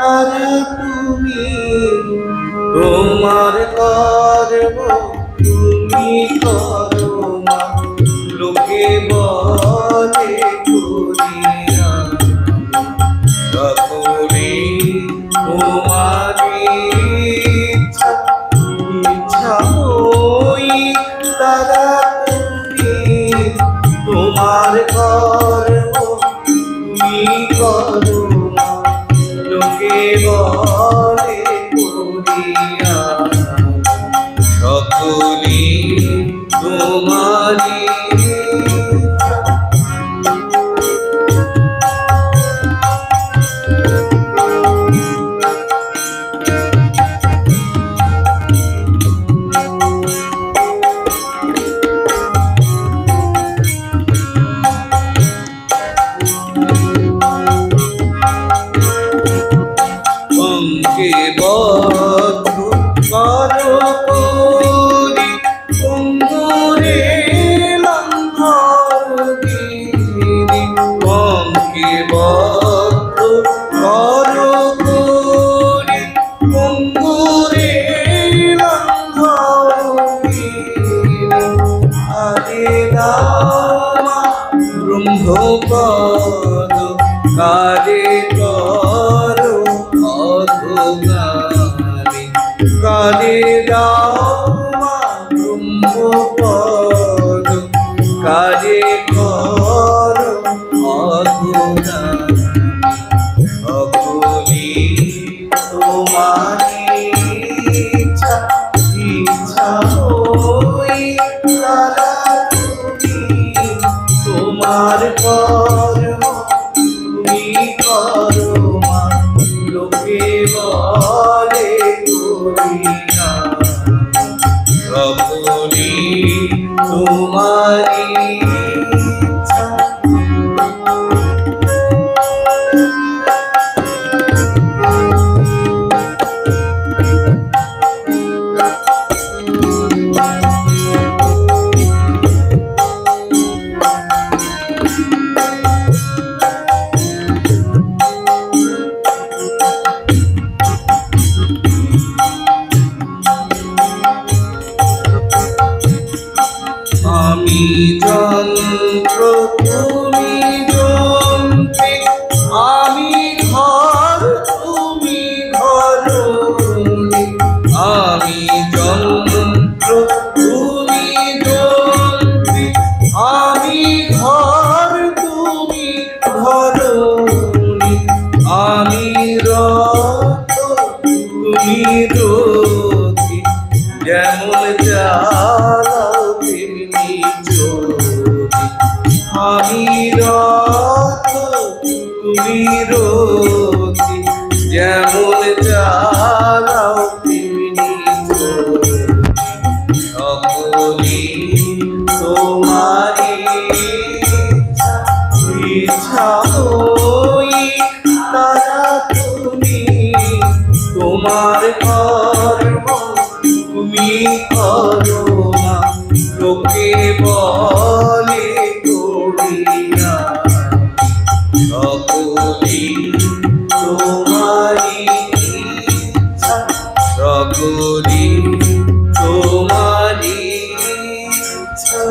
তারা তুমি, তোমার কর্ম তুমি করো না, লোকে বলে করিয়া সকলে তোমার ইচ্ছা, ইচ্ছা হই তারা তুমি, তোমার কর্ম তুমি করো না, লোকে বলে করিয়া সকলে তোমারি অঙ্কে বদ্ধ করো করি অঙ্গুরে লঙ্ঘগিরি, অঙ্কে বদ্ধ করো করি অঙ্গুরে লঙ্ঘগিরি, আরে রামা ব্রহ্মপদ কারে করো অধোগামী, কালে রামা ব্রহ্মপদ কালে করো অধোগামী, সকলি তোমারি ইচ্ছা, ইচ্ছা হই তারা তুমি, তোমার কর্ম তুমি করো মা, লোকে বলে করিয়া সকলি তোমারি ইচ্ছা। আমি যন্ত্র তুমি যন্ত্রী, আমি ঘর তুমি ঘরণী, আমি যন্ত্র তুমি যন্ত্রী, আমি ঘর তুমি ঘরণী, আমি রথ তুমি রথী, যেমন চালাও তেমনি চলি, আমি রথ তুমি রথী, যেমন চালাও তেমনি চলি, সকলি তোমারি ইচ্ছা, ইচ্ছা হই তারা তুমি, তোমার কর্ম তুমি করো না, লোকে বলে করিয়া সকলি তোমারি ইচ্ছা, সকলি তোমারি ইচ্ছা।